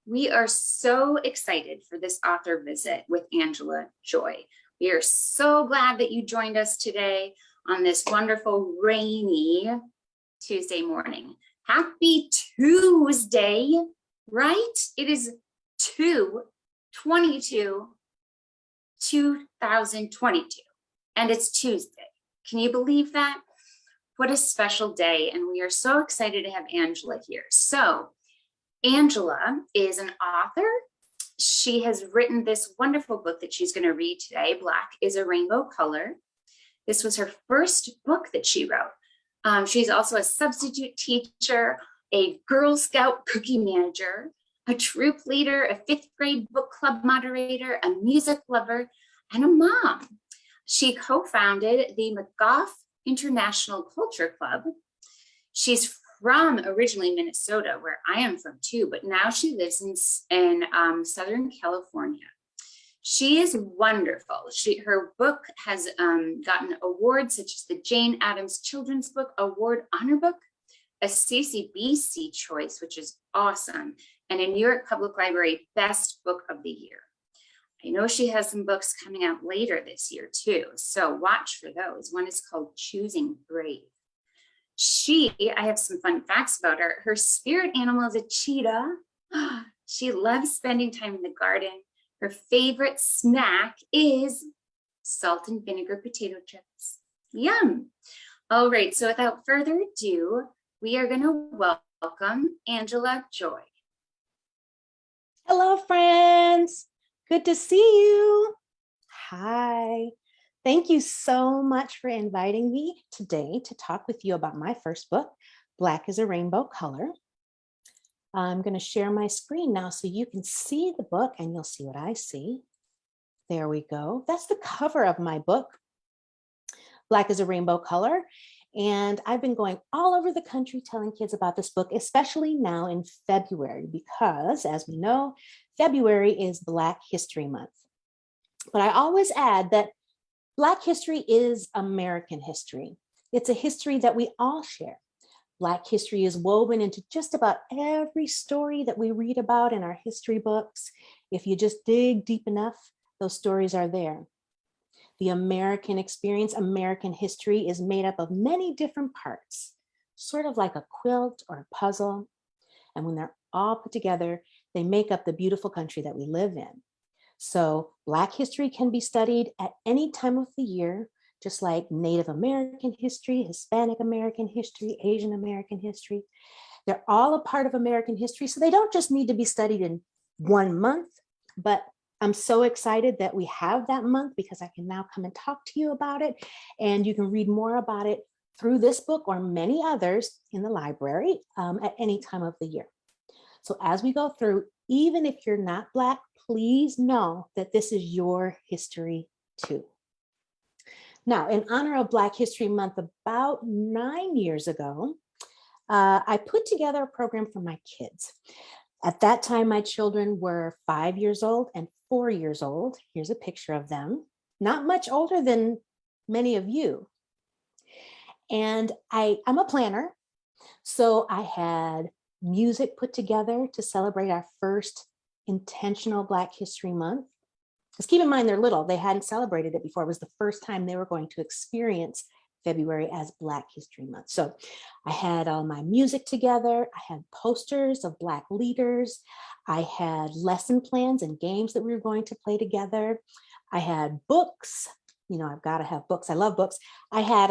We are so excited for this author visit with Angela Joy. We are so glad that you joined us today on this wonderful rainy Tuesday morning. Happy Tuesday, right? It is 2/22/2022, and it's Tuesday. Can you believe that? What a special day, and we are so excited to have Angela here. So, Angela is an author. She has written this wonderful book that she's going to read today, Black is a Rainbow Color. This was her first book that she wrote. She's also a substitute teacher, a Girl Scout cookie manager, a troop leader, a 5th grade book club moderator, a music lover, and a mom. She co-founded the McGough International Culture Club. She's from originally Minnesota, where I am from too, but now she lives in Southern California. She is wonderful. Her book has gotten awards such as the Jane Addams Children's Book Award Honor Book, a CCBC Choice, which is awesome, and a New York Public Library Best Book of the Year. I know she has some books coming out later this year too, so watch for those. One is called Choosing Brave. I have some fun facts about her. Her spirit animal is a cheetah. She loves spending time in the garden. Her favorite snack is salt and vinegar potato chips. Yum. All right, so without further ado, we are going to welcome Angela Joy. Hello, friends. Good to see you. Hi. Thank you so much for inviting me today to talk with you about my first book, Black is a Rainbow Color. I'm going to share my screen now so you can see the book and you'll see what I see. There we go. That's the cover of my book, Black is a Rainbow Color. And I've been going all over the country telling kids about this book, especially now in February, because as we know, February is Black History Month. But I always add that Black history is American history. It's a history that we all share. Black history is woven into just about every story that we read about in our history books. If you just dig deep enough, those stories are there. The American experience, American history, is made up of many different parts, sort of like a quilt or a puzzle. And when they're all put together, they make up the beautiful country that we live in. So Black history can be studied at any time of the year, just like Native American history, Hispanic American history, Asian American history. They're all a part of American history, so they don't just need to be studied in 1 month, but I'm so excited that we have that month because I can now come and talk to you about it, and you can read more about it through this book or many others in the library at any time of the year. So as we go through, even if you're not Black, please know that this is your history too. Now, in honor of Black History Month, about 9 years ago, I put together a program for my kids. At that time, my children were 5 years old and 4 years old. Here's a picture of them, not much older than many of you. And I'm a planner, so I had music put together to celebrate our first intentional Black History Month. Because keep in mind, they're little. They hadn't celebrated it before. It was the first time they were going to experience February as Black History Month. So I had all my music together. I had posters of Black leaders. I had lesson plans and games that we were going to play together. I had books. You know, I've got to have books. I love books. I had,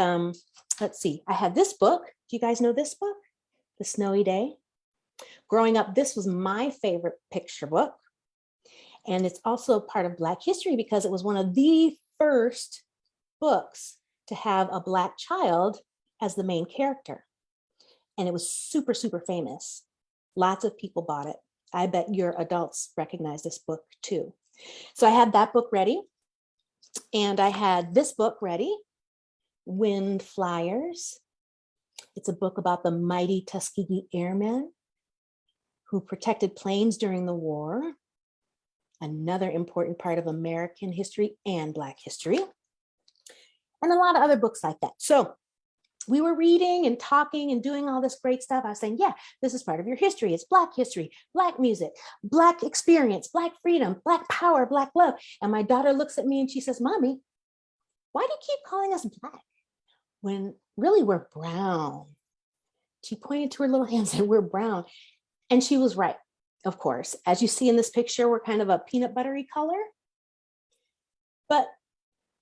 let's see, I had this book. Do you guys know this book? The Snowy Day. Growing up, this was my favorite picture book. And it's also part of Black history because it was one of the first books to have a Black child as the main character. And it was super, super famous. Lots of people bought it. I bet your adults recognize this book too. So I had that book ready. And I had this book ready, Wind Flyers. It's a book about the mighty Tuskegee Airmen who protected planes during the war. Another important part of American history and Black history. And a lot of other books like that. So we were reading and talking and doing all this great stuff. I was saying, yeah, this is part of your history. It's Black history, Black music, Black experience, Black freedom, Black power, Black love. And my daughter looks at me and she says, Mommy, why do you keep calling us Black when really we're brown? She pointed to her little hands and said, we're brown. And she was right, of course. As you see in this picture, we're kind of a peanut buttery color. But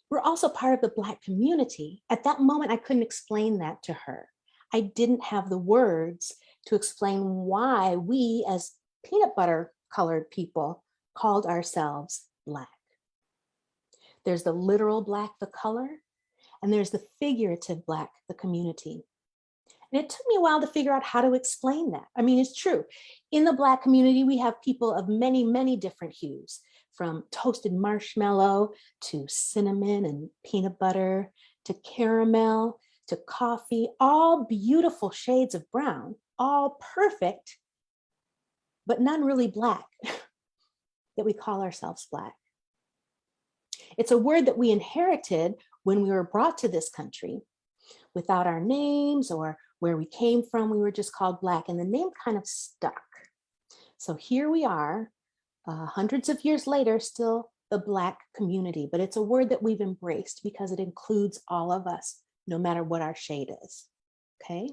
we're also part of the Black community. At that moment, I couldn't explain that to her. I didn't have the words to explain why we as peanut butter colored people called ourselves Black. There's the literal Black, the color, and there's the figurative Black, the community. And it took me a while to figure out how to explain that. I mean, it's true. In the Black community, we have people of many, many different hues, from toasted marshmallow to cinnamon and peanut butter to caramel to coffee, all beautiful shades of brown, all perfect, but none really Black, that we call ourselves Black. It's a word that we inherited when we were brought to this country without our names or where we came from. We were just called Black, and the name kind of stuck. So here we are, hundreds of years later, still the Black community, but it's a word that we've embraced because it includes all of us, no matter what our shade is, okay?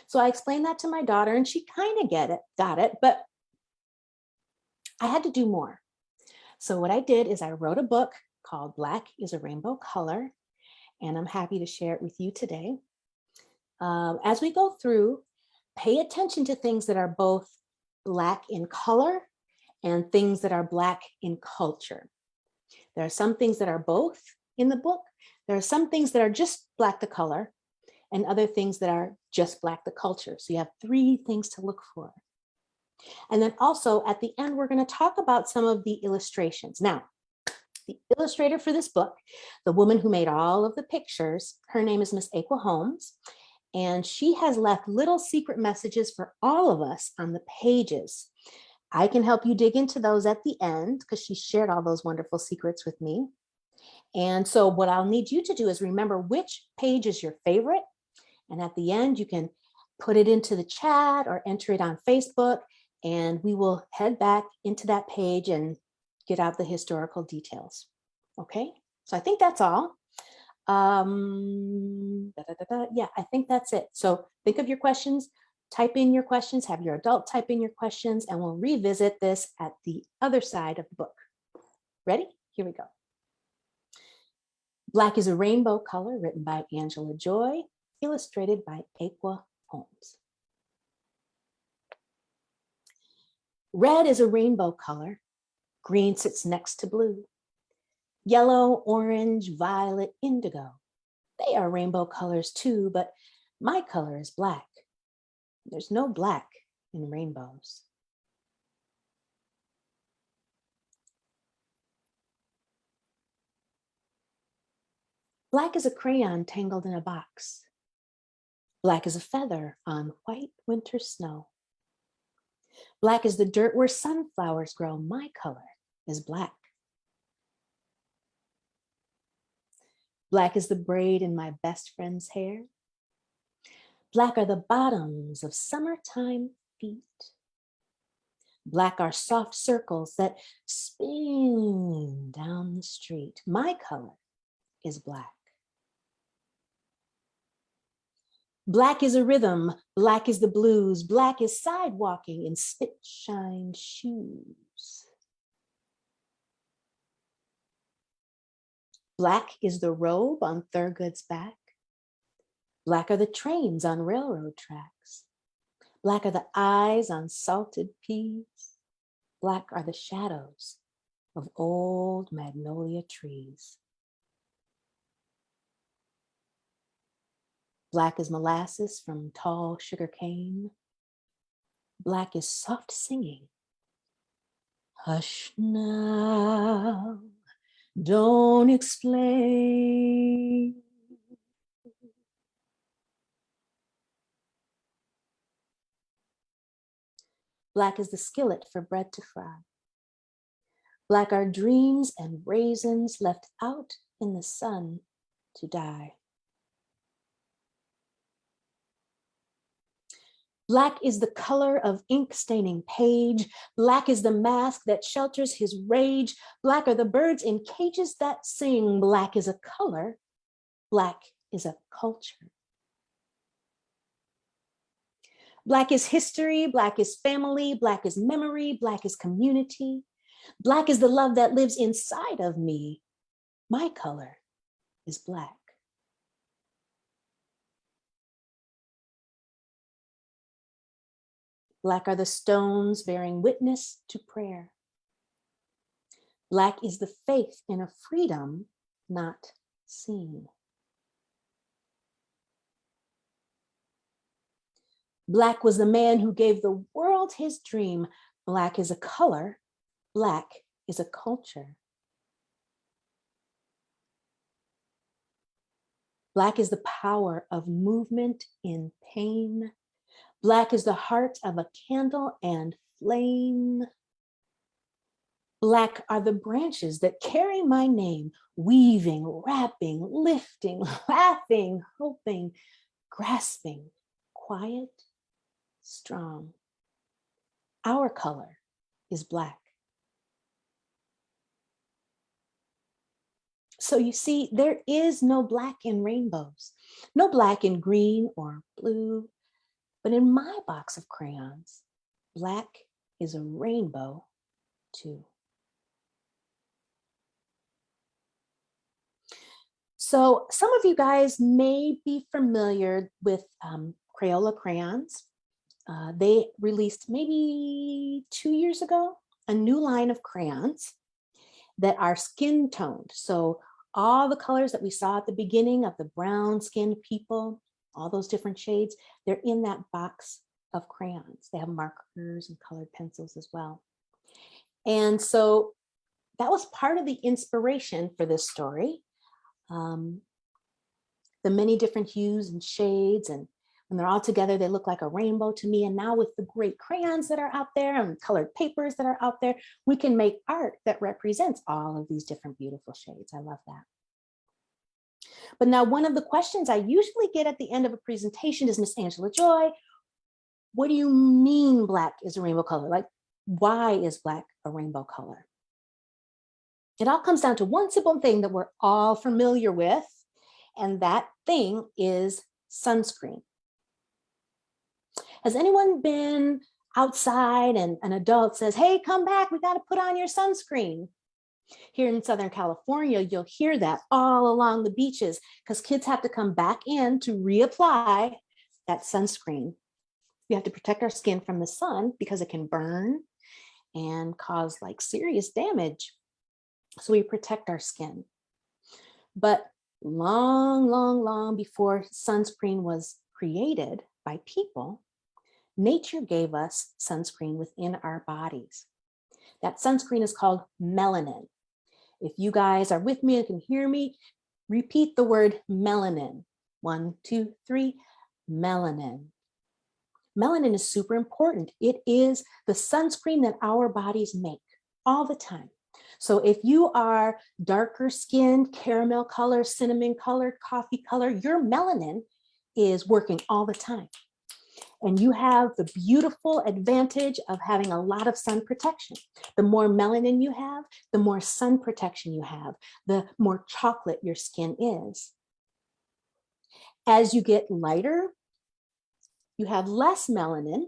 So I explained that to my daughter and she kind of got it, but I had to do more. So what I did is I wrote a book called Black is a Rainbow Color, and I'm happy to share it with you today. As we go through, pay attention to things that are both Black in color and things that are Black in culture. There are some things that are both in the book. There are some things that are just Black the color and other things that are just Black the culture. So you have 3 things to look for. And then also at the end, we're going to talk about some of the illustrations. Now, the illustrator for this book, the woman who made all of the pictures, her name is Miss Aqua Holmes. And she has left little secret messages for all of us on the pages. I can help you dig into those at the end because she shared all those wonderful secrets with me. And so what I'll need you to do is remember which page is your favorite. And at the end, you can put it into the chat or enter it on Facebook, and we will head back into that page and get out the historical details. Okay, so I think that's all. Yeah, I think that's it. So think of your questions, type in your questions, have your adult type in your questions, and we'll revisit this at the other side of the book. Ready? Here we go. Black is a Rainbow Color, written by Angela Joy, illustrated by Aqua Holmes. Red is a rainbow color. Green sits next to blue. Yellow, orange, violet, indigo. They are rainbow colors too, but my color is Black. There's no Black in rainbows. Black is a crayon tangled in a box. Black is a feather on white winter snow. Black is the dirt where sunflowers grow. My color is Black. Black is the braid in my best friend's hair. Black are the bottoms of summertime feet. Black are soft circles that spin down the street. My color is Black. Black is a rhythm. Black is the blues. Black is sidewalking in spit-shine shoes. Black is the robe on Thurgood's back. Black are the trains on railroad tracks. Black are the eyes on salted peas. Black are the shadows of old magnolia trees. Black is molasses from tall sugar cane. Black is soft singing. Hush now, don't explain. Black is the skillet for bread to fry. Black are dreams and raisins left out in the sun to die. Black is the color of ink staining page. Black is the mask that shelters his rage. Black are the birds in cages that sing. Black is a color. Black is a culture. Black is history. Black is family. Black is memory. Black is community. Black is the love that lives inside of me. My color is black. Black are the stones bearing witness to prayer. Black is the faith in a freedom not seen. Black was the man who gave the world his dream. Black is a color. Black is a culture. Black is the power of movement in pain. Black is the heart of a candle and flame. Black are the branches that carry my name, weaving, wrapping, lifting, laughing, hoping, grasping, quiet, strong. Our color is black. So you see, there is no black in rainbows, no black in green or blue, but in my box of crayons, black is a rainbow too. So some of you guys may be familiar with Crayola crayons. They released maybe 2 years ago, a new line of crayons that are skin toned. So all the colors that we saw at the beginning of the brown skinned people, all those different shades, they're in that box of crayons. They have markers and colored pencils as well. And so that was part of the inspiration for this story. The many different hues and shades, and when they're all together, they look like a rainbow to me. And now with the great crayons that are out there and colored papers that are out there, we can make art that represents all of these different beautiful shades. I love that. But now one of the questions I usually get at the end of a presentation is, Miss Angela Joy, what do you mean black is a rainbow color? Like, why is black a rainbow color? It all comes down to one simple thing that we're all familiar with, and that thing is sunscreen. Has anyone been outside and an adult says, hey, come back, we got to put on your sunscreen? Here in Southern California, you'll hear that all along the beaches because kids have to come back in to reapply that sunscreen. We have to protect our skin from the sun because it can burn and cause like serious damage. So we protect our skin. But long before sunscreen was created by people, nature gave us sunscreen within our bodies. That sunscreen is called melanin. If you guys are with me and can hear me, repeat the word melanin. 1, 2, 3, melanin. Melanin is super important. It is the sunscreen that our bodies make all the time. So if you are darker skinned, caramel color, cinnamon colored, coffee color, your melanin is working all the time. And you have the beautiful advantage of having a lot of sun protection. The more melanin you have, the more sun protection you have, the more chocolate your skin is. As you get lighter, you have less melanin,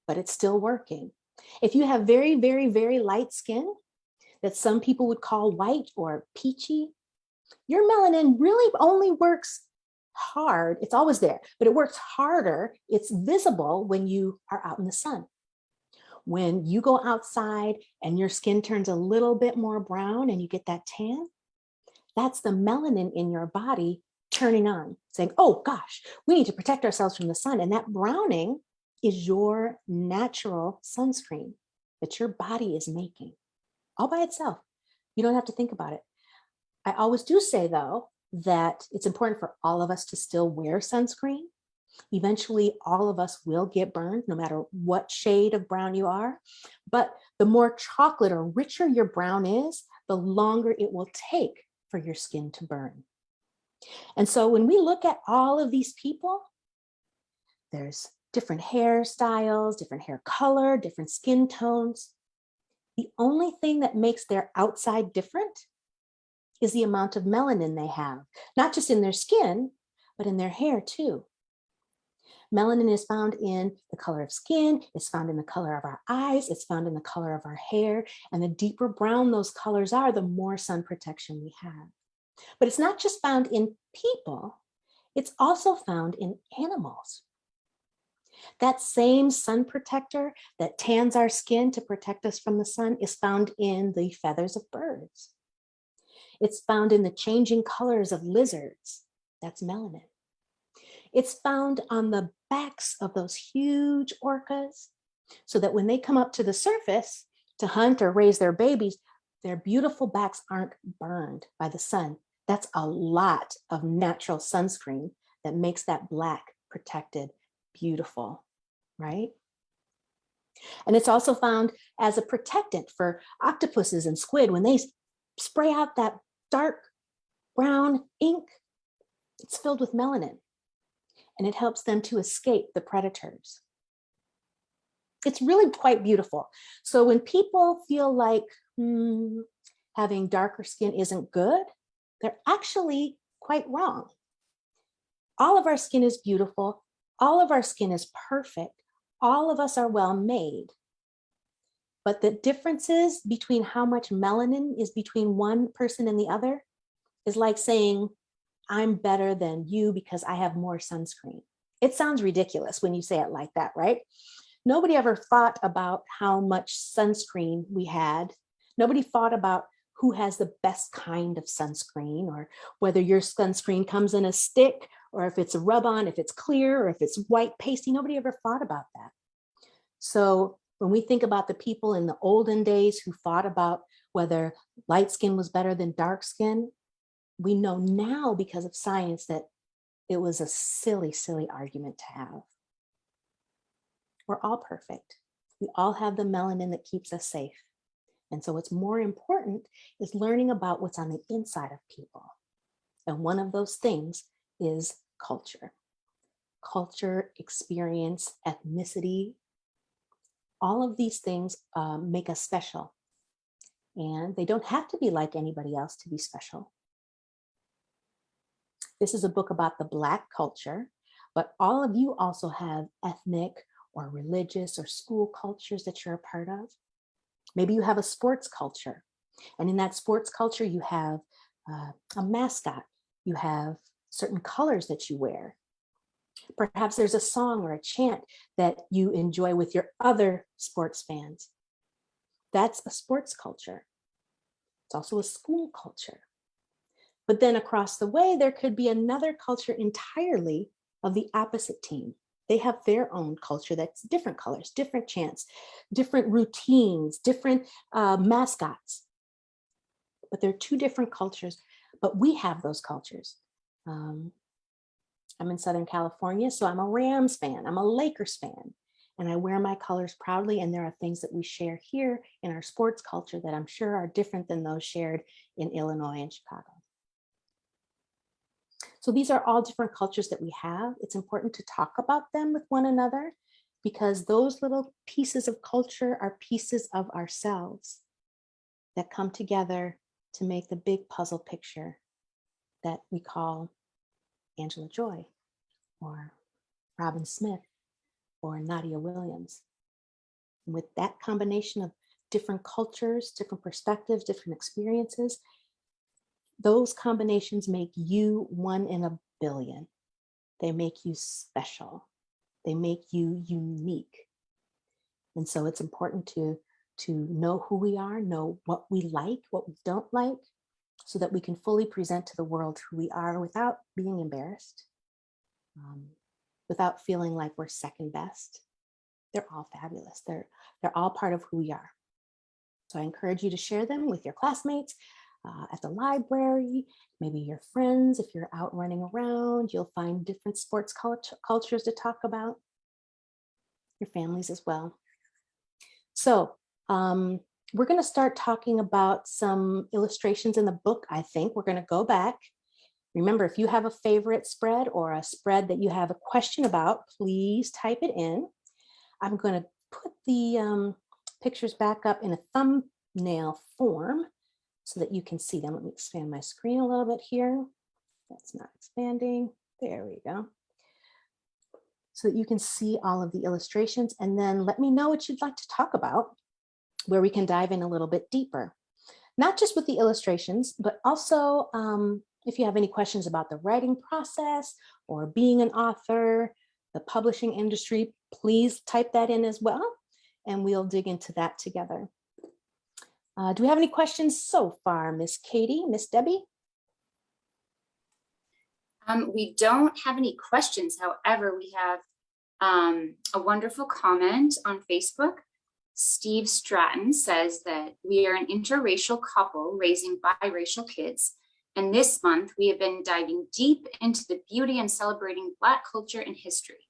but it's still working. If you have very light skin that some people would call white or peachy, your melanin really only works hard. It's always there, but it works harder. It's visible when you are out in the sun. When you go outside and your skin turns a little bit more brown and you get that tan, that's the melanin in your body turning on, saying, oh gosh, we need to protect ourselves from the sun. And that browning is your natural sunscreen that your body is making all by itself. You don't have to think about it. I always do say though, that it's important for all of us to still wear sunscreen. Eventually, all of us will get burned, no matter what shade of brown you are. But the more chocolate or richer your brown is, the longer it will take for your skin to burn. And so when we look at all of these people, there's different hairstyles, different hair color, different skin tones. The only thing that makes their outside different is the amount of melanin they have, not just in their skin, but in their hair too. Melanin is found in the color of skin, it's found in the color of our eyes, it's found in the color of our hair, and the deeper brown those colors are, the more sun protection we have. But it's not just found in people, it's also found in animals. That same sun protector that tans our skin to protect us from the sun is found in the feathers of birds. It's found in the changing colors of lizards. That's melanin. It's found on the backs of those huge orcas, so that when they come up to the surface to hunt or raise their babies, their beautiful backs aren't burned by the sun. That's a lot of natural sunscreen that makes that black protected beautiful, right? And it's also found as a protectant for octopuses and squid. When they spray out that dark brown ink, it's filled with melanin, and it helps them to escape the predators. It's really quite beautiful. So when people feel like having darker skin isn't good, they're actually quite wrong. All of our skin is beautiful. All of our skin is perfect. All of us are well made. But the differences between how much melanin is between one person and the other is like saying, I'm better than you because I have more sunscreen. It sounds ridiculous when you say it like that, right? Nobody ever thought about how much sunscreen we had. Nobody thought about who has the best kind of sunscreen, or whether your sunscreen comes in a stick, or if it's a rub-on, if it's clear, or if it's white pasty. Nobody ever thought about that. So when we think about the people in the olden days who thought about whether light skin was better than dark skin, we know now because of science that it was a silly, silly argument to have. We're all perfect. We all have the melanin that keeps us safe. And so what's more important is learning about what's on the inside of people. And one of those things is culture. Culture, experience, ethnicity, all of these things make us special. And they don't have to be like anybody else to be special. This is a book about the Black culture, but all of you also have ethnic or religious or school cultures that you're a part of. Maybe you have a sports culture, and in that sports culture, you have a mascot. You have certain colors that you wear. Perhaps there's a song or a chant that you enjoy with your other sports fans. That's a sports culture. It's also a school culture. But then across the way, there could be another culture entirely of the opposite team. They have their own culture that's different colors, different chants, different routines, different mascots. But they're two different cultures, but we have those cultures. I'm in Southern California, so I'm a Rams fan, I'm a Lakers fan, and I wear my colors proudly, and there are things that we share here in our sports culture that I'm sure are different than those shared in Illinois and Chicago. So these are all different cultures that we have. It's important to talk about them with one another, because those little pieces of culture are pieces of ourselves that come together to make the big puzzle picture that we call Angela Joy, or Robin Smith, or Nadia Williams. And with that combination of different cultures, different perspectives, different experiences, those combinations make you one in a billion. They make you special. They make you unique. And so it's important to know who we are, know what we like, what we don't like, so that we can fully present to the world who we are without being embarrassed, without feeling like we're second best. They're all fabulous. They're all part of who we are. So I encourage you to share them with your classmates, at the library, maybe your friends. If you're out running around, you'll find different sports cultures to talk about, your families as well. So we're going to start talking about some illustrations in the book. I think we're going to go back Remember, if you have a favorite spread or a spread that you have a question about, please type it in. I'm going to put the pictures back up in a thumbnail form so that you can see them. Let me expand my screen a little bit here. That's not expanding. There we go. So that you can see all of the illustrations, and then let me know what you'd like to talk about, where we can dive in a little bit deeper. Not just with the illustrations, but also if you have any questions about the writing process or being an author, the publishing industry, please type that in as well, and we'll dig into that together. Do we have any questions so far, Miss Katie, Miss Debbie? We don't have any questions. However, we have a wonderful comment on Facebook. Steve Stratton says that we are an interracial couple raising biracial kids. And this month we have been diving deep into the beauty and celebrating Black culture and history.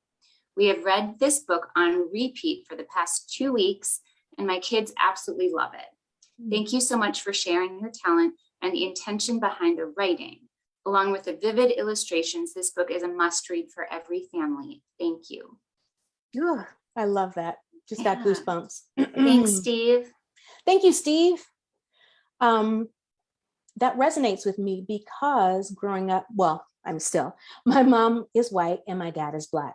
We have read this book on repeat for the past 2 weeks, and my kids absolutely love it. Thank you so much for sharing your talent and the intention behind the writing. Along with the vivid illustrations, this book is a must read for every family. Thank you. Oh, I love that. Just got goosebumps. Thanks, Steve. Thank you, Steve. That resonates with me because growing up, well, my mom is white and my dad is Black.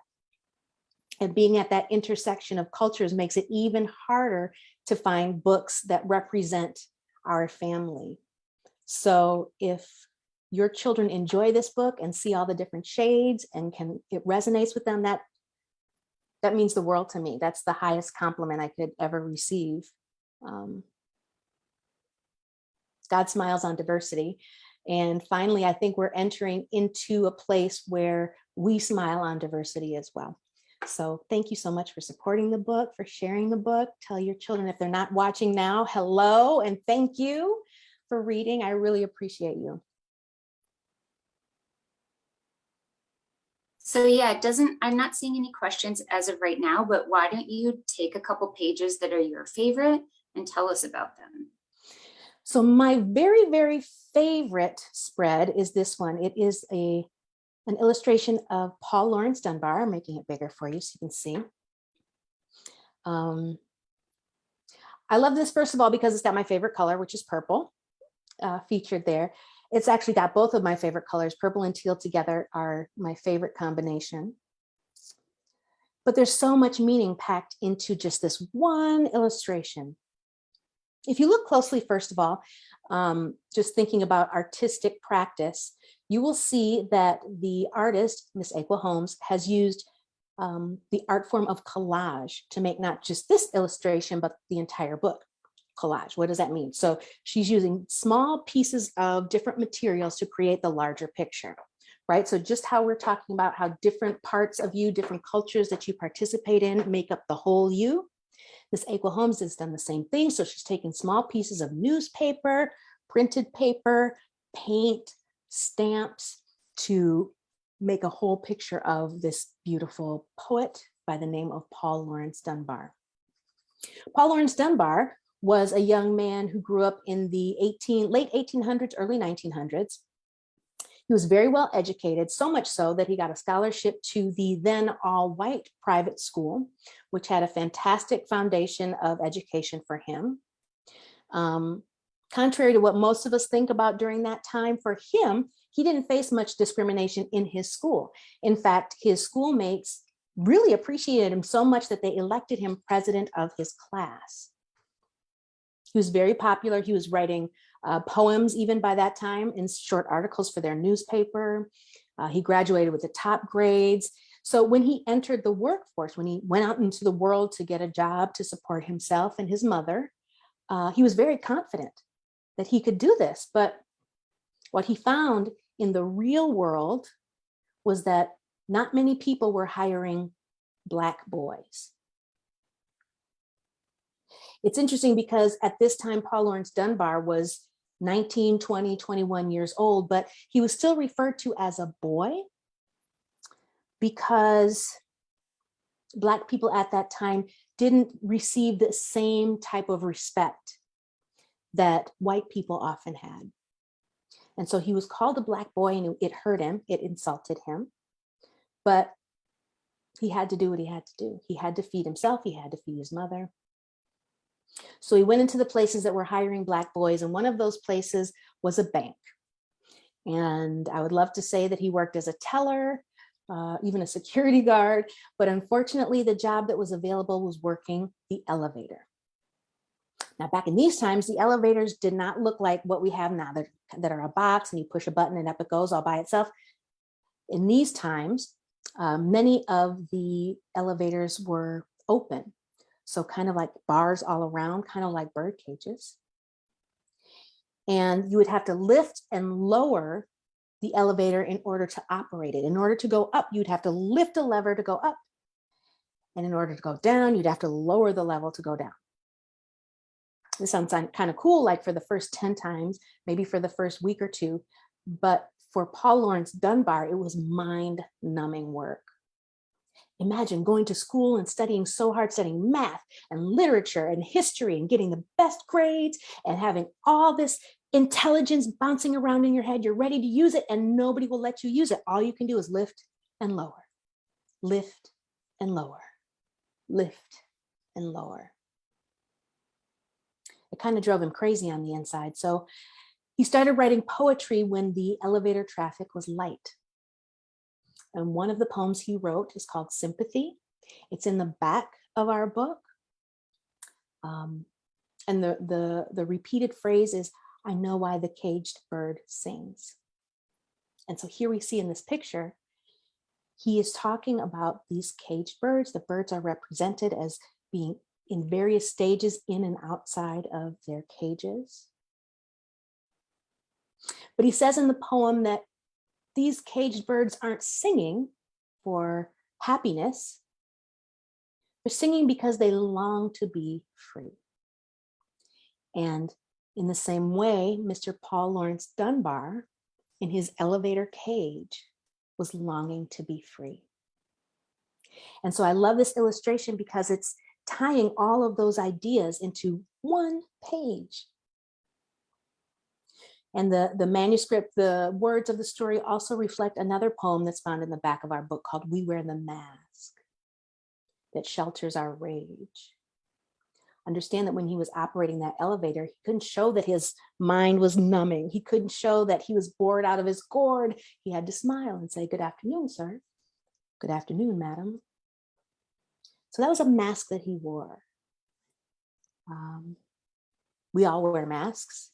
And being at that intersection of cultures makes it even harder to find books that represent our family. So if your children enjoy this book and see all the different shades and it resonates with them, that means the world to me. That's the highest compliment I could ever receive. God smiles on diversity. And finally, I think we're entering into a place where we smile on diversity as well. So thank you so much for supporting the book, for sharing the book. Tell your children, if they're not watching now, hello and thank you for reading. I really appreciate you. So yeah, I'm not seeing any questions as of right now, but why don't you take a couple pages that are your favorite and tell us about them? So my very, very favorite spread is this one. It is an illustration of Paul Laurence Dunbar. I'm making it bigger for you so you can see. I love this, first of all, because it's got my favorite color, which is purple, featured there. It's actually got both of my favorite colors. Purple and teal together are my favorite combination. But there's so much meaning packed into just this one illustration. If you look closely, first of all, just thinking about artistic practice, you will see that the artist, Miss Aqua Holmes, has used the art form of collage to make not just this illustration, but the entire book. Collage, what does that mean? So she's using small pieces of different materials to create the larger picture, right? So just how we're talking about how different parts of you, different cultures that you participate in make up the whole you. Miss Aqua Holmes has done the same thing. So she's taken small pieces of newspaper, printed paper, paint, stamps to make a whole picture of this beautiful poet by the name of Paul Laurence Dunbar. Paul Laurence Dunbar was a young man who grew up in the late 1800s, early 1900s. He was very well educated, so much so that he got a scholarship to the then all-white private school, which had a fantastic foundation of education for him. Contrary to what most of us think about during that time, for him, he didn't face much discrimination in his school. In fact, his schoolmates really appreciated him so much that they elected him president of his class. He was very popular. He was writing poems even by that time in short articles for their newspaper. He graduated with the top grades. So when he entered the workforce, when he went out into the world to get a job to support himself and his mother, he was very confident that he could do this. But what he found in the real world was that not many people were hiring Black boys. It's interesting because at this time, Paul Laurence Dunbar was 19, 20, 21 years old, but he was still referred to as a boy because Black people at that time didn't receive the same type of respect that white people often had. And so he was called a black boy, and it hurt him. It insulted him. But he had to do what he had to do. He had to feed himself. He had to feed his mother. So he went into the places that were hiring black boys. And one of those places was a bank. And I would love to say that he worked as a teller, even a security guard. But unfortunately, the job that was available was working the elevator. Now, back in these times, the elevators did not look like what we have now that are a box and you push a button and up it goes all by itself. In these times, many of the elevators were open. So kind of like bars all around, kind of like bird cages. And you would have to lift and lower the elevator in order to operate it. In order to go up, you'd have to lift a lever to go up. And in order to go down, you'd have to lower the level to go down. This sounds kind of cool, like for the first 10 times, maybe for the first week or two. But for Paul Laurence Dunbar, it was mind-numbing work. Imagine going to school and studying so hard, studying math and literature and history and getting the best grades and having all this intelligence bouncing around in your head. You're ready to use it and nobody will let you use it. All you can do is lift and lower, lift and lower, lift and lower. It kind of drove him crazy on the inside. So he started writing poetry when the elevator traffic was light. And one of the poems he wrote is called Sympathy. It's in the back of our book. And the repeated phrase is, I know why the caged bird sings. And so here we see in this picture, he is talking about these caged birds. The birds are represented as being in various stages in and outside of their cages. But he says in the poem that these caged birds aren't singing for happiness. They're singing because they long to be free. And in the same way, Mr. Paul Laurence Dunbar, in his elevator cage, was longing to be free. And so I love this illustration because it's tying all of those ideas into one page. And the manuscript, the words of the story also reflect another poem that's found in the back of our book called We Wear the Mask, that shelters our rage. Understand that when he was operating that elevator, he couldn't show that his mind was numbing. He couldn't show that he was bored out of his gourd. He had to smile and say, "Good afternoon, sir. Good afternoon, madam." So that was a mask that he wore. We all wear masks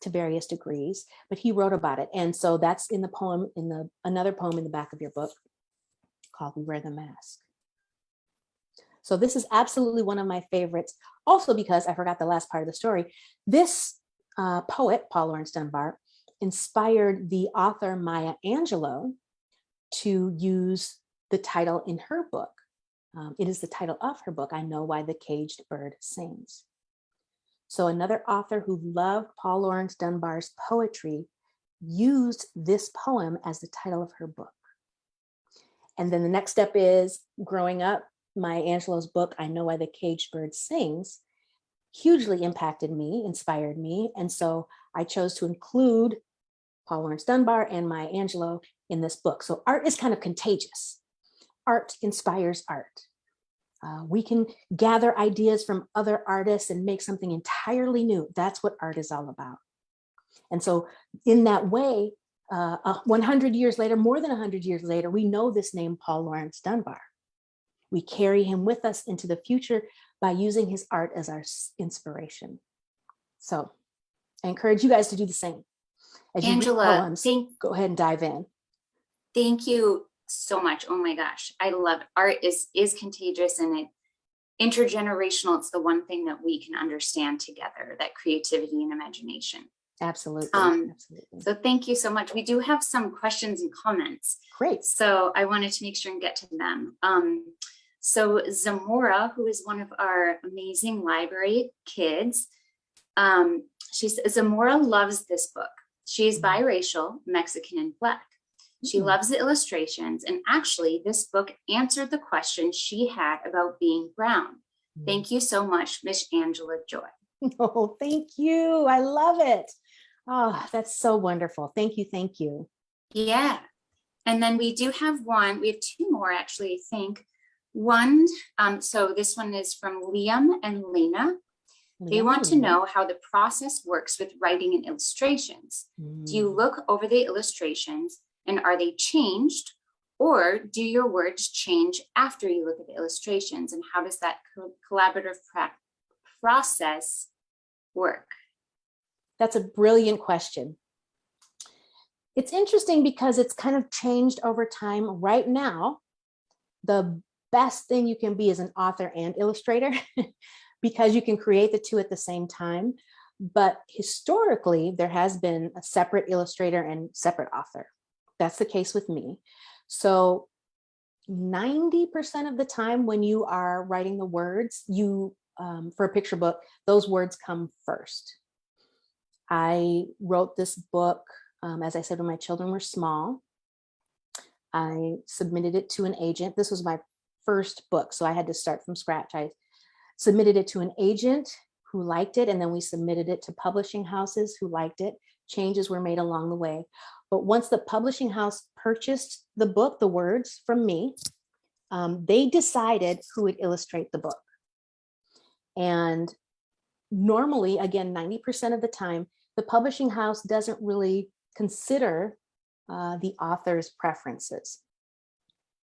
to various degrees, but he wrote about it. And so that's in the poem, another poem in the back of your book called We Wear the Mask. So this is absolutely one of my favorites. Also because I forgot the last part of the story. This poet, Paul Laurence Dunbar, inspired the author Maya Angelou to use the title in her book. It is the title of her book, I Know Why the Caged Bird Sings. So another author who loved Paul Laurence Dunbar's poetry used this poem as the title of her book. And then the next step is, growing up, Maya Angelou's book, I Know Why the Caged Bird Sings, hugely impacted me, inspired me. And so I chose to include Paul Laurence Dunbar and Maya Angelou in this book. So art is kind of contagious. Art inspires art. We can gather ideas from other artists and make something entirely new. That's what art is all about. And so in that way, 100 years later, more than 100 years later, we know this name, Paul Laurence Dunbar. We carry him with us into the future by using his art as our inspiration. So I encourage you guys to do the same. As you Angela, read poems, go ahead and dive in. Thank you so much. Oh my gosh, I love it. Art is contagious and intergenerational. It's the one thing that we can understand together, that creativity and imagination. Absolutely. Absolutely. So thank you so much. We do have some questions and comments. Great. So I wanted to make sure and get to them. So Zamora, who is one of our amazing library kids, she says Zamora loves this book. She is biracial, Mexican and Black. She loves the illustrations, and actually this book answered the question she had about being brown. Thank you so much, Miss Angela Joy. Oh, thank you. I love it. Oh, that's so wonderful. Thank you. Thank you. Yeah. And then we do have one, we have two more actually, I think. One, so this one is from Liam and Lena. They want to know how the process works with writing and illustrations. Do you look over the illustrations and are they changed? Or do your words change after you look at the illustrations? And how does that collaborative process work? That's a brilliant question. It's interesting because it's kind of changed over time. Right now, the best thing you can be is an author and illustrator because you can create the two at the same time. But historically, there has been a separate illustrator and separate author. That's the case with me. So 90% of the time when you are writing the words, you for a picture book, those words come first. I wrote this book, as I said, when my children were small. I submitted it to an agent. This was my first book, so I had to start from scratch. I submitted it to an agent who liked it, and then we submitted it to publishing houses who liked it. Changes were made along the way. But once the publishing house purchased the book, the words from me, they decided who would illustrate the book. And normally, again, 90% of the time, the publishing house doesn't really consider the author's preferences.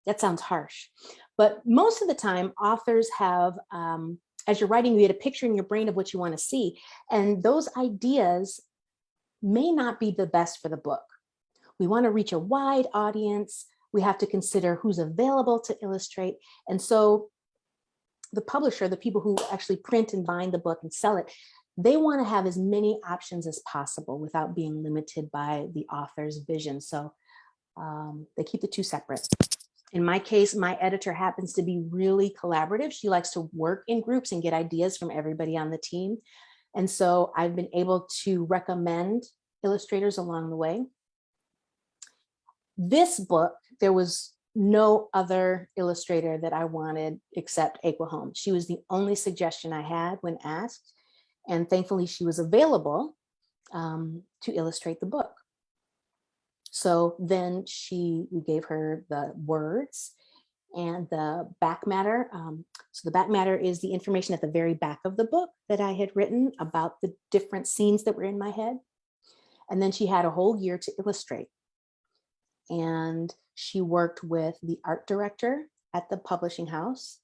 That sounds harsh, but most of the time authors have, as you're writing, you get a picture in your brain of what you want to see. And those ideas may not be the best for the book. We want to reach a wide audience. We have to consider who's available to illustrate. And so the publisher, the people who actually print and bind the book and sell it, they want to have as many options as possible without being limited by the author's vision. So they keep the two separate. In my case, my editor happens to be really collaborative. She likes to work in groups and get ideas from everybody on the team. And so I've been able to recommend illustrators along the way. This book, there was no other illustrator that I wanted except Aqua Home. She was the only suggestion I had when asked. And thankfully, she was available to illustrate the book. So then we gave her the words and the back matter. So the back matter is the information at the very back of the book that I had written about the different scenes that were in my head. And then she had a whole year to illustrate. And she worked with the art director at the publishing house,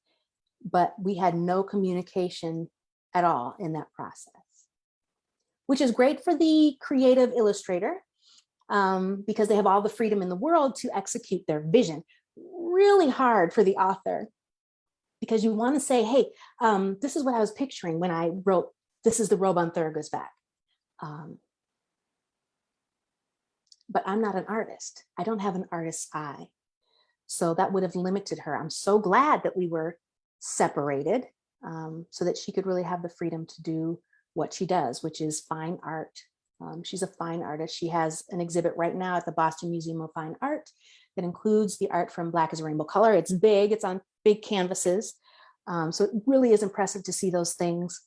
but we had no communication at all in that process, which is great for the creative illustrator because they have all the freedom in the world to execute their vision. Really hard for the author because you want to say, hey, this is what I was picturing when I wrote, this is the robe on Thurgo's back. But I'm not an artist. I don't have an artist's eye. So that would have limited her. I'm so glad that we were separated so that she could really have the freedom to do what she does, which is fine art. She's a fine artist. She has an exhibit right now at the Boston Museum of Fine Art that includes the art from Black is a Rainbow Color. It's big, it's on big canvases. So it really is impressive to see those things,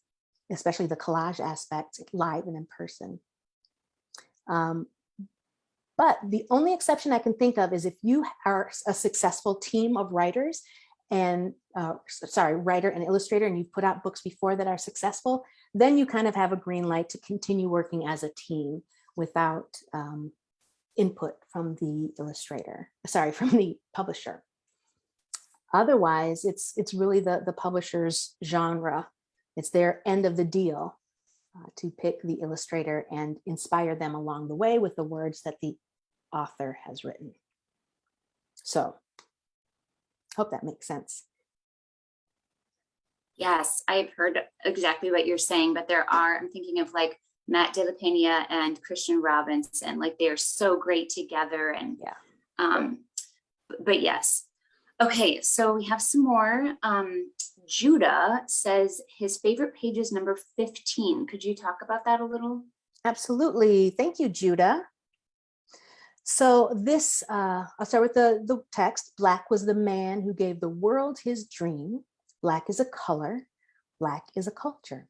especially the collage aspects, live and in person. But the only exception I can think of is if you are a successful team of writers and writer and illustrator, and you've put out books before that are successful, then you kind of have a green light to continue working as a team without input from the from the publisher. Otherwise, it's really the publisher's genre. It's their end of the deal to pick the illustrator and inspire them along the way with the words that the author has written. So, hope that makes sense. Yes, I've heard exactly what you're saying, but I'm thinking of like Matt De La Pena and Christian Robinson, like they're so great together. And yeah, but yes. Okay, so we have some more. Judah says his favorite page is number 15. Could you talk about that a little? Absolutely. Thank you, Judah. So this, I'll start with the text. Black was the man who gave the world his dream. Black is a color. Black is a culture.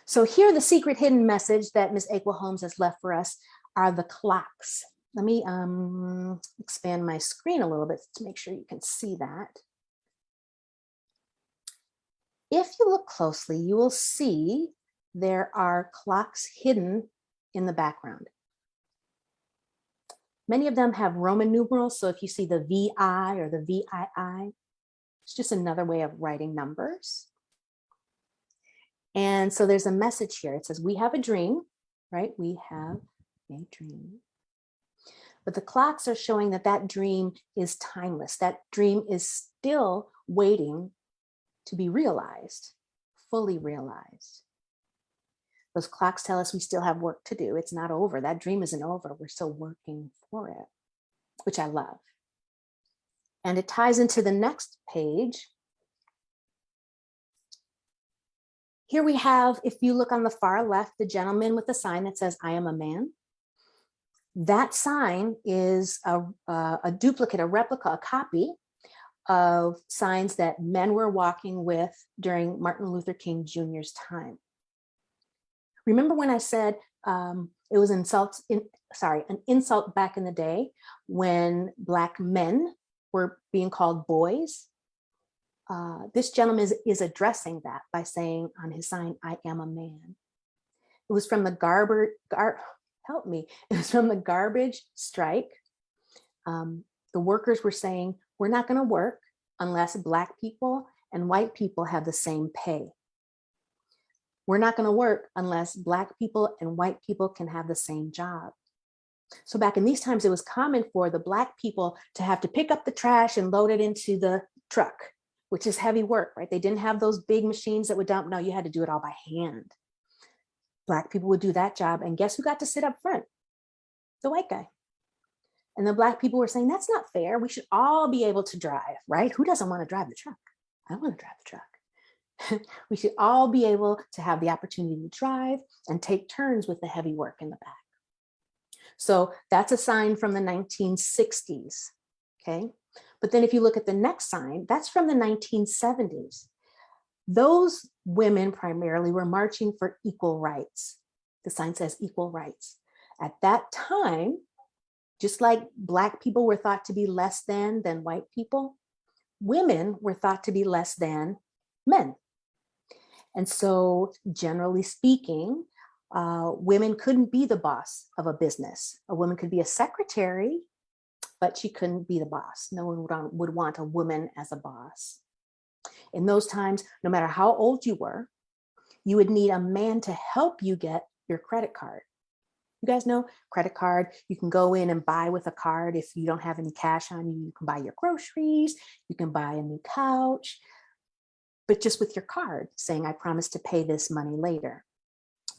So here, the secret hidden message that Ms. Aqua Holmes has left for us are the clocks. Let me expand my screen a little bit to make sure you can see that. If you look closely, you will see there are clocks hidden in the background. Many of them have Roman numerals. So if you see the VI or the VII, it's just another way of writing numbers. And so there's a message here. It says, we have a dream, right? We have a dream. But the clocks are showing that that dream is timeless. That dream is still waiting to be realized, fully realized. Those clocks tell us we still have work to do. It's not over. That dream isn't over. We're still working for it, which I love. And it ties into the next page. Here we have, if you look on the far left, the gentleman with the sign that says, I am a man. That sign is a duplicate, a replica, a copy of signs that men were walking with during Martin Luther King Jr.'s time. Remember when I said it was an insult back in the day when Black men were being called boys? This gentleman is addressing that by saying on his sign, I am a man. It was from the It was from the garbage strike. The workers were saying, we're not going to work unless Black people and white people have the same pay. We're not going to work unless Black people and white people can have the same job. So back in these times, it was common for the Black people to have to pick up the trash and load it into the truck, which is heavy work, right? They didn't have those big machines that would dump. No, you had to do it all by hand. Black people would do that job. And guess who got to sit up front? The white guy. And the Black people were saying, that's not fair. We should all be able to drive, right? Who doesn't want to drive the truck? I want to drive the truck. We should all be able to have the opportunity to drive and take turns with the heavy work in the back. So that's a sign from the 1960s, okay? But then if you look at the next sign, that's from the 1970s. Those women primarily were marching for equal rights. The sign says equal rights. At that time, just like Black people were thought to be less than white people, women were thought to be less than men. And so generally speaking, women couldn't be the boss of a business. A woman could be a secretary, but she couldn't be the boss. No one would want a woman as a boss. In those times, no matter how old you were, you would need a man to help you get your credit card. You guys know credit card, you can go in and buy with a card. If you don't have any cash on you, you can buy your groceries, you can buy a new couch, but just with your card saying, I promise to pay this money later.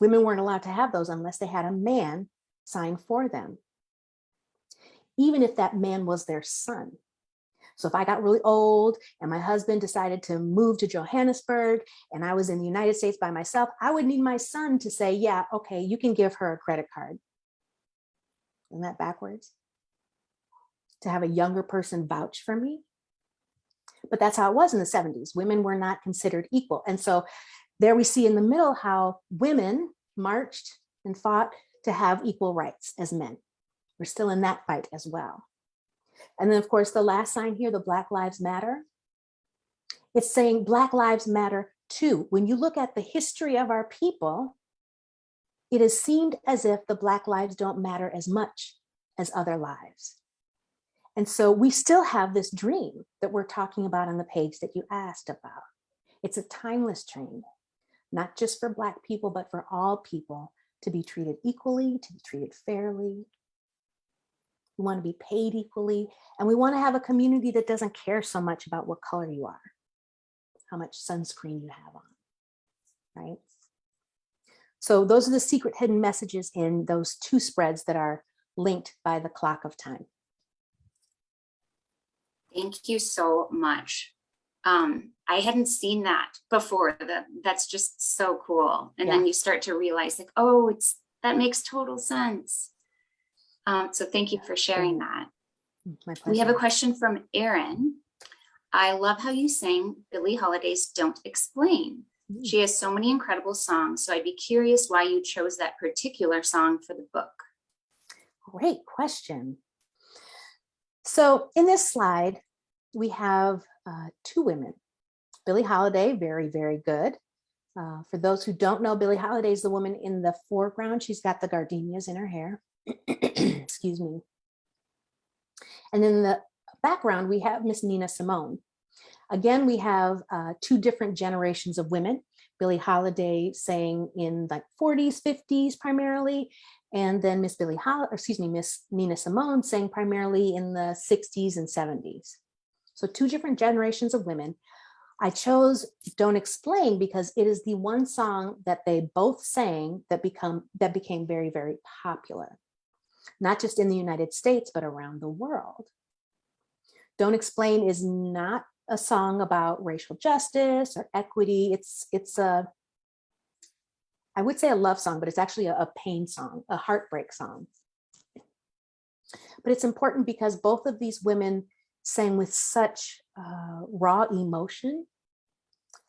Women weren't allowed to have those unless they had a man sign for them, even if that man was their son. So if I got really old and my husband decided to move to Johannesburg and I was in the United States by myself, I would need my son to say, yeah, okay, you can give her a credit card. Isn't that backwards? To have a younger person vouch for me? But that's how it was in the 70s. Women were not considered equal. And so there we see in the middle how women marched and fought to have equal rights as men. We're still in that fight as well. And then of course, the last sign here, the Black Lives Matter, it's saying Black Lives Matter too. When you look at the history of our people, it has seemed as if the Black lives don't matter as much as other lives. And so we still have this dream that we're talking about on the page that you asked about. It's a timeless dream, not just for Black people, but for all people to be treated equally, to be treated fairly. We want to be paid equally, and we want to have a community that doesn't care so much about what color you are, how much sunscreen you have on, right? So those are the secret hidden messages in those two spreads that are linked by the clock of time. Thank you so much. I hadn't seen that before. That's just so cool. And then you start to realize like, oh, that makes total sense. So thank you for sharing that. My pleasure. We have a question from Erin. I love how you sang Billie Holiday's Don't Explain. She has so many incredible songs, so I'd be curious why you chose that particular song for the book. Great question. So in this slide, we have two women. Billie Holiday, very, very good. For those who don't know, Billie Holiday is the woman in the foreground. She's got the gardenias in her hair. Excuse me. And in the background, we have Miss Nina Simone. Again, we have two different generations of women. Billie Holiday sang in like 40s, 50s primarily, and then Miss Nina Simone sang primarily in the 60s and 70s. So two different generations of women. I chose Don't Explain because it is the one song that they both sang that became very, very popular, not just in the United States, but around the world. Don't Explain is not a song about racial justice or equity. It's I would say a love song, but it's actually a pain song, a heartbreak song. But it's important because both of these women sang with such raw emotion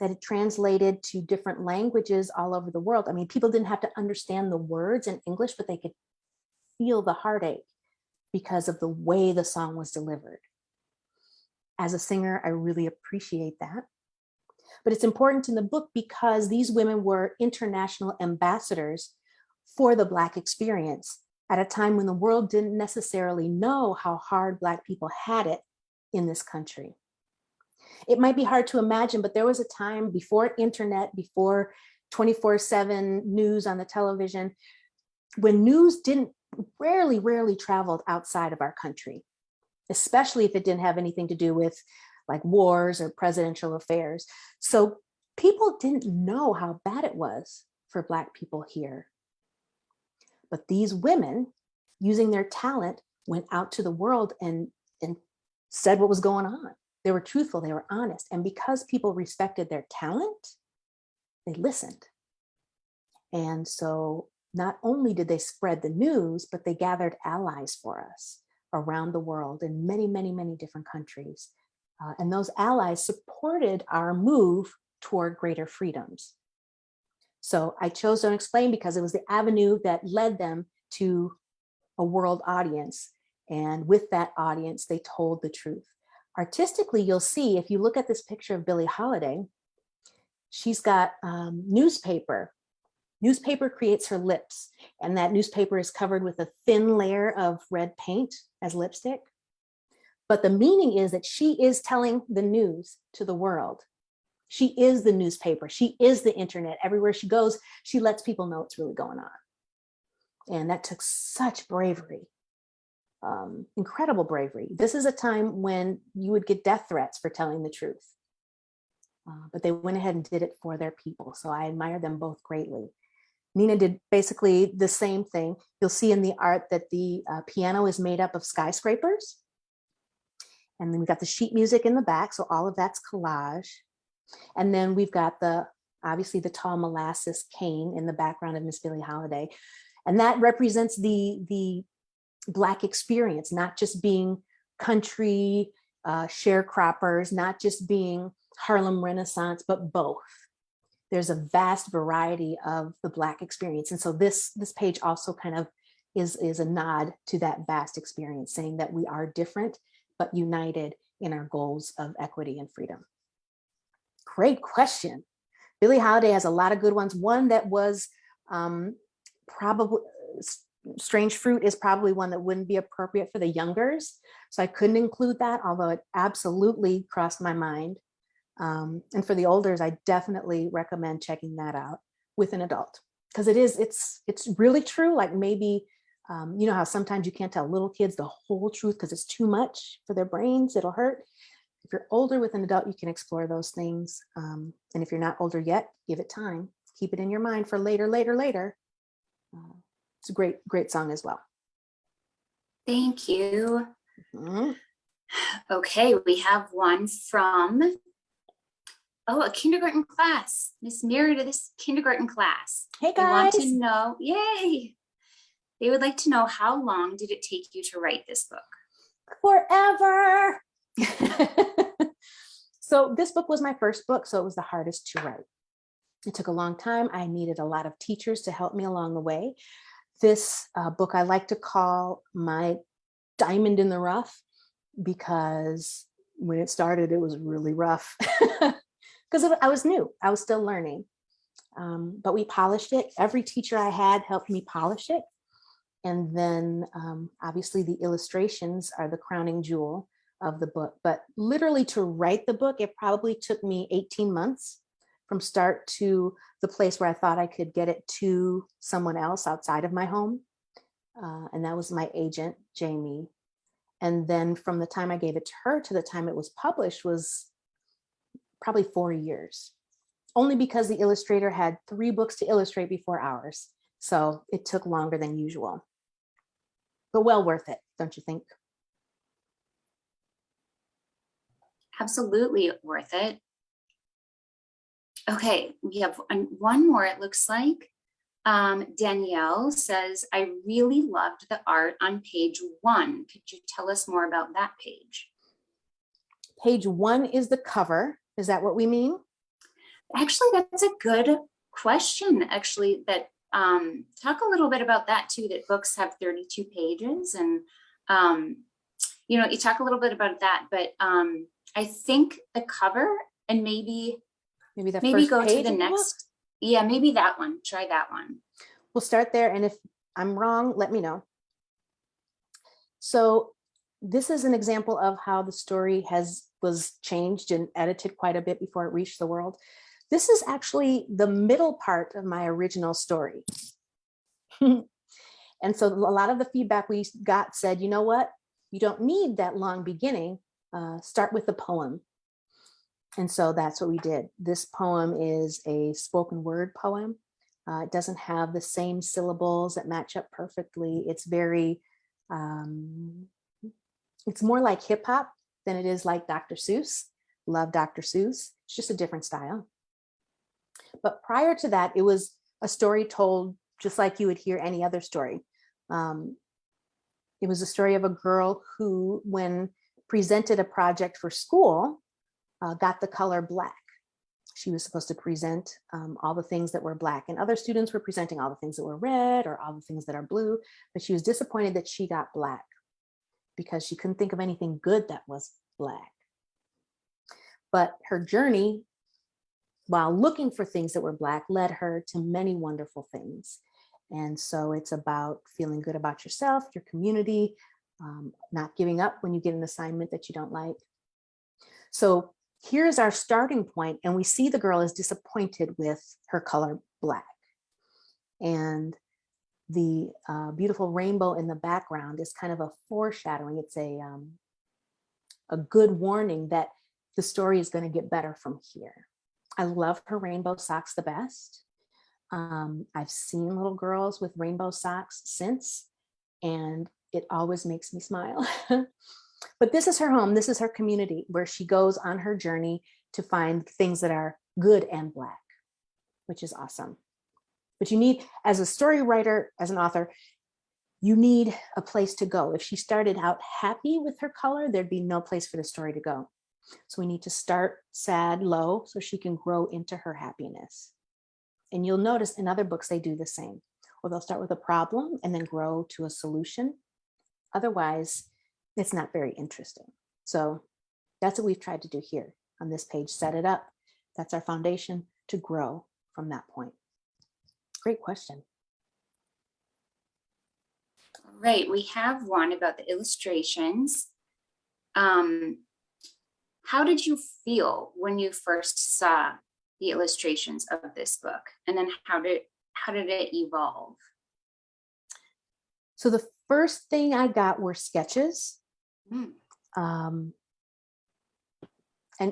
that it translated to different languages all over the world. I mean, people didn't have to understand the words in English, but they could feel the heartache because of the way the song was delivered. As a singer, I really appreciate that. But it's important in the book because these women were international ambassadors for the Black experience at a time when the world didn't necessarily know how hard Black people had it in this country. It might be hard to imagine, but there was a time before internet, before 24/7 news on the television, when news rarely traveled outside of our country, especially if it didn't have anything to do with like wars or presidential affairs. So people didn't know how bad it was for Black people here. But these women, using their talent, went out to the world and said what was going on. They were truthful, they were honest. And because people respected their talent, they listened. And so not only did they spread the news, but they gathered allies for us around the world in many, many, many different countries. And those allies supported our move toward greater freedoms. So I chose Don't Explain because it was the avenue that led them to a world audience. And with that audience, they told the truth. Artistically, you'll see, if you look at this picture of Billie Holiday, she's got newspaper. Newspaper creates her lips, and that newspaper is covered with a thin layer of red paint as lipstick. But the meaning is that she is telling the news to the world. She is the newspaper. She is the internet. Everywhere she goes, she lets people know what's really going on. And that took such bravery, incredible bravery. This is a time when you would get death threats for telling the truth. But they went ahead and did it for their people. So I admire them both greatly. Nina did basically the same thing. You'll see in the art that the piano is made up of skyscrapers. And then we've got the sheet music in the back. So all of that's collage. And then we've got obviously the tall molasses cane in the background of Miss Billie Holiday. And that represents the Black experience, not just being country sharecroppers, not just being Harlem Renaissance, but both. There's a vast variety of the Black experience. And so this page also kind of is a nod to that vast experience, saying that we are different, but united in our goals of equity and freedom. Great question. Billie Holiday has a lot of good ones. One that was probably, Strange Fruit is probably one that wouldn't be appropriate for the youngers. So I couldn't include that, although it absolutely crossed my mind. And for the olders, I definitely recommend checking that out with an adult, because it's really true. Like maybe, you know how sometimes you can't tell little kids the whole truth because it's too much for their brains, it'll hurt. If you're older with an adult, you can explore those things. And if you're not older yet, give it time. Keep it in your mind for later. It's a great song as well. Thank you. Mm-hmm. Okay, we have one from, a kindergarten class. Miss Meredith's kindergarten class. Hey They want guys. to know, yay! They would like to know, how long did it take you to write this book? Forever. So this book was my first book, so it was the hardest to write. It took a long time. I needed a lot of teachers to help me along the way. This book I like to call my diamond in the rough, because when it started, it was really rough because I was new. I was still learning. But we polished it. Every teacher I had helped me polish it. And then obviously the illustrations are the crowning jewel of the book. But literally to write the book, it probably took me 18 months from start to the place where I thought I could get it to someone else outside of my home. And that was my agent, Jamie. And then from the time I gave it to her to the time it was published was probably 4 years, only because the illustrator had 3 books to illustrate before ours. So it took longer than usual, but well worth it, don't you think? Absolutely worth it. Okay, we have one more, it looks like. Danielle says, I really loved the art on page 1. Could you tell us more about that page? Page 1 is the cover. Is that what we mean? Actually, that's a good question. Actually, that talk a little bit about that too, that books have 32 pages. And, you talk a little bit about that, but I think the cover and maybe go to the next. Yeah, maybe that one. Try that one. We'll start there. And if I'm wrong, let me know. So this is an example of how the story was changed and edited quite a bit before it reached the world. This is actually the middle part of my original story. And so a lot of the feedback we got said, you know what? You don't need that long beginning. Start with the poem. And so that's what we did. This poem is a spoken word poem. It doesn't have the same syllables that match up perfectly. It's very, it's more like hip hop than it is like Dr. Seuss. Love Dr. Seuss. It's just a different style. But prior to that, it was a story told just like you would hear any other story. It was a story of a girl who, when presented a project for school, got the color black. She was supposed to present all the things that were black, and other students were presenting all the things that were red or all the things that are blue, but she was disappointed that she got black because she couldn't think of anything good that was black. But her journey while looking for things that were black led her to many wonderful things. And so it's about feeling good about yourself, your community, not giving up when you get an assignment that you don't like. So here's our starting point, and we see the girl is disappointed with her color black. And the beautiful rainbow in the background is kind of a foreshadowing. It's a good warning that the story is going to get better from here. I love her rainbow socks the best. I've seen little girls with rainbow socks since, and it always makes me smile. But this is her home. This is her community where she goes on her journey to find things that are good and black, which is awesome. But you need, as a story writer, as an author, you need a place to go. If she started out happy with her color, there'd be no place for the story to go. So we need to start sad, low, so she can grow into her happiness. And you'll notice in other books, they do the same, or they'll start with a problem and then grow to a solution. Otherwise, it's not very interesting. So that's what we've tried to do here on this page, set it up. That's our foundation to grow from that point. Great question. All right, we have one about the illustrations. How did you feel when you first saw the illustrations of this book? And then how did it evolve? So the first thing I got were sketches. And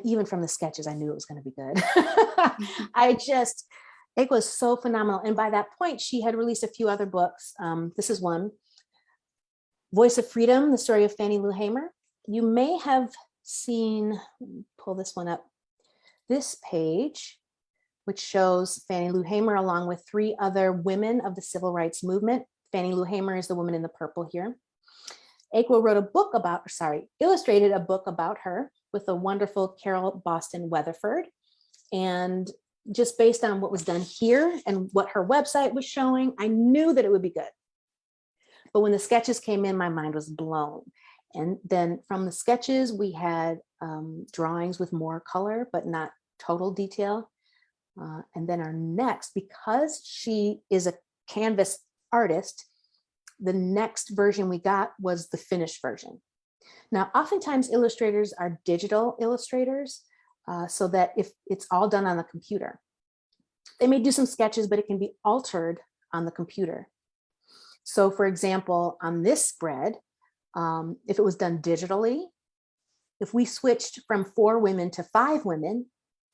even from the sketches, I knew it was going to be good. It was so phenomenal. And by that point, she had released a few other books. This is one, Voice of Freedom, the story of Fannie Lou Hamer. You may have seen, pull this one up, this page, which shows Fannie Lou Hamer along with 3 other women of the civil rights movement. Fannie Lou Hamer is the woman in the purple here. Aqua illustrated a book about her with the wonderful Carol Boston Weatherford. And just based on what was done here and what her website was showing, I knew that it would be good. But when the sketches came in, my mind was blown. And then from the sketches, we had drawings with more color, but not total detail. And then our next, because she is a canvas artist, the next version we got was the finished version. Now, oftentimes illustrators are digital illustrators, so that if it's all done on the computer, they may do some sketches, but it can be altered on the computer. So for example, on this spread, if it was done digitally, if we switched from 4 women to 5 women,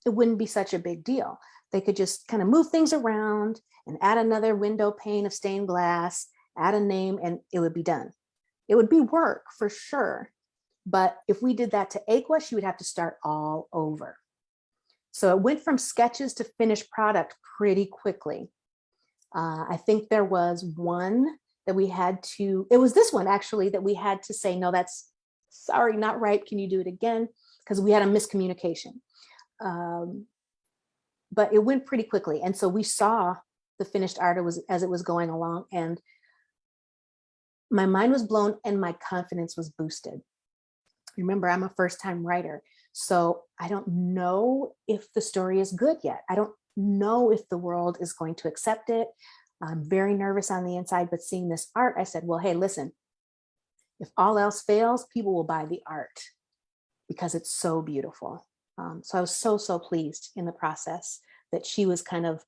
it wouldn't be such a big deal. They could just kind of move things around and add another window pane of stained glass, add a name, and it would be done. It would be work for sure. But if we did that to Aqua, she would have to start all over. So it went from sketches to finished product pretty quickly. I think there was one that we had to, it was this one actually that we had to say, no, that's, sorry, not right. Can you do it again? Because we had a miscommunication. But it went pretty quickly. And so we saw the finished art as it was going along, and my mind was blown and my confidence was boosted. Remember, I'm a first-time writer, so I don't know if the story is good yet. I don't know if the world is going to accept it. I'm very nervous on the inside, but seeing this art, I said, well, hey, listen, if all else fails, people will buy the art because it's so beautiful. So I was so pleased in the process that she was kind of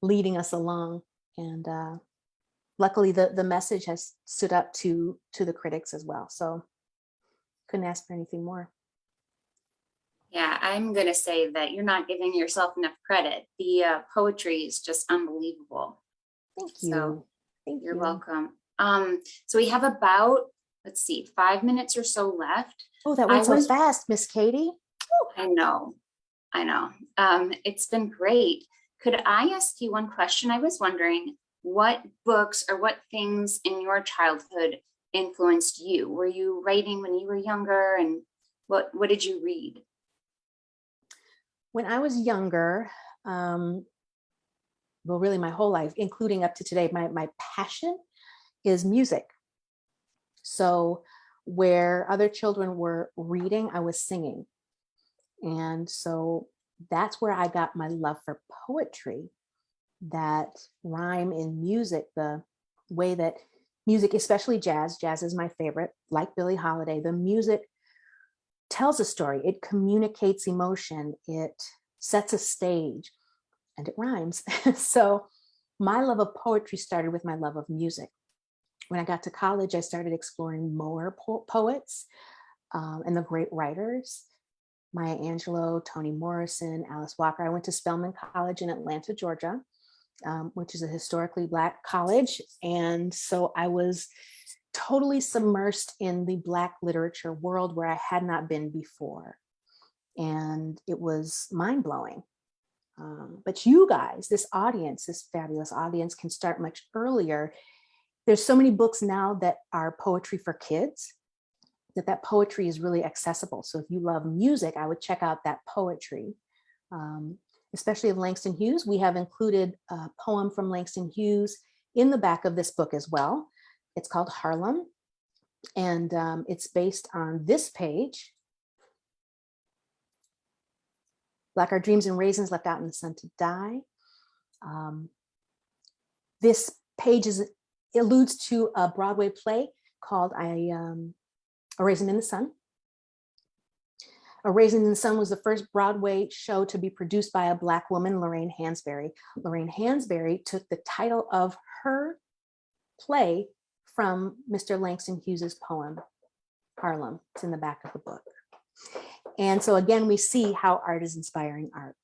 leading us along. And luckily the message has stood up to the critics as well. So couldn't ask for anything more. Yeah, I'm going to say that you're not giving yourself enough credit. The poetry is just unbelievable. Thank you. So Thank you're you. welcome. So we have about, let's see, 5 minutes or so left. Oh, that went so fast, Miss Katie. I know. It's been great. Could I ask you one question? I was wondering what books or what things in your childhood influenced you? Were you writing when you were younger, and what did you read? When I was younger, well, really my whole life, including up to today, my passion is music. So where other children were reading, I was singing. And so that's where I got my love for poetry, that rhyme in music, the way that music, especially jazz is my favorite, like Billie Holiday, the music tells a story, it communicates emotion, it sets a stage, and it rhymes. So my love of poetry started with my love of music. When I got to college, I started exploring more poets and the great writers, Maya Angelou, Toni Morrison, Alice Walker. I went to Spelman College in Atlanta, Georgia, which is a historically Black college. And so I was totally submersed in the Black literature world where I had not been before. And it was mind-blowing. But you guys, this audience, this fabulous audience, can start much earlier. There's so many books now that are poetry for kids, that poetry is really accessible. So if you love music, I would check out that poetry, especially of Langston Hughes. We have included a poem from Langston Hughes in the back of this book as well. It's called Harlem, and it's based on this page. Like our dreams and raisins left out in the sun to die. This page alludes to a Broadway play called A Raisin in the Sun. A Raisin in the Sun was the first Broadway show to be produced by a Black woman, Lorraine Hansberry. Lorraine Hansberry took the title of her play from Mr. Langston Hughes's poem, Harlem. It's in the back of the book. And so again, we see how art is inspiring art.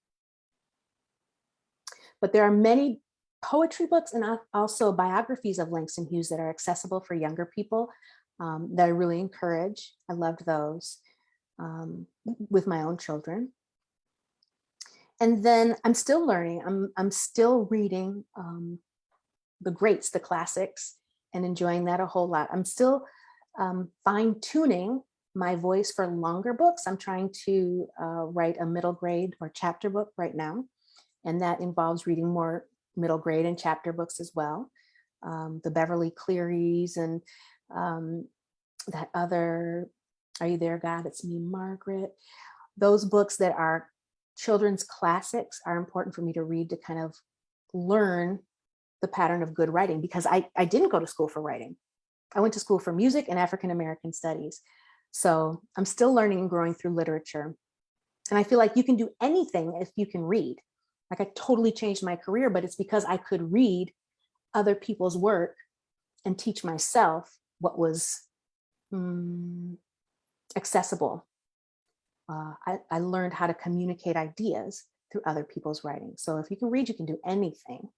But there are many poetry books and also biographies of Langston Hughes that are accessible for younger people that I really encourage. I loved those with my own children. And then I'm still learning. I'm still reading the greats, the classics, and enjoying that a whole lot. I'm still fine-tuning my voice for longer books. I'm trying to write a middle grade or chapter book right now. And that involves reading more middle grade and chapter books as well. The Beverly Clearys and that other, Are You There, God? It's Me, Margaret. Those books that are children's classics are important for me to read to kind of learn the pattern of good writing, because I didn't go to school for writing. I went to school for music and African American studies. So I'm still learning and growing through literature. And I feel like you can do anything if you can read. Like, I totally changed my career, but it's because I could read other people's work and teach myself what was accessible. I learned how to communicate ideas through other people's writing. So if you can read, you can do anything.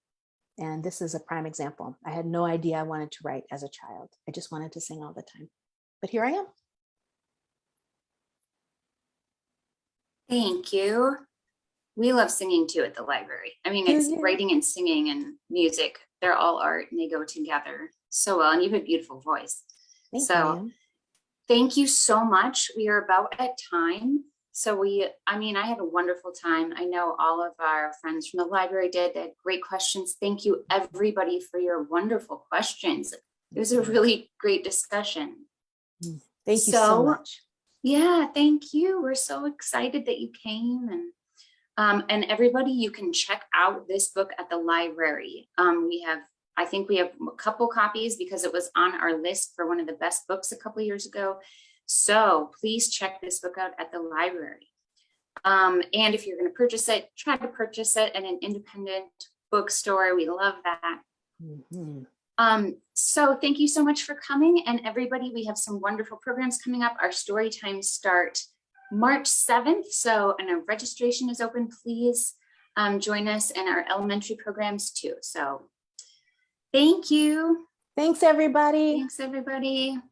And this is a prime example. I had no idea I wanted to write as a child. I just wanted to sing all the time. But here I am. Thank you. We love singing too at the library. I mean, it's writing and singing and music. They're all art and they go together so well. And you have a beautiful voice. Thank you so much. We are about at time. So I had a wonderful time. I know all of our friends from the library did. They had great questions. Thank you everybody for your wonderful questions. It was a really great discussion. Thank you so much. Yeah, thank you. We're so excited that you came, and everybody, you can check out this book at the library. I think we have a couple copies because it was on our list for one of the best books a couple years ago. So please check this book out at the library. And if you're going to purchase it, try to purchase it at an independent bookstore. We love that. So thank you so much for coming. And everybody, we have some wonderful programs coming up. Our story times start March 7th. And our registration is open. Please join us in our elementary programs too. So thank you. Thanks, everybody. Thanks, everybody.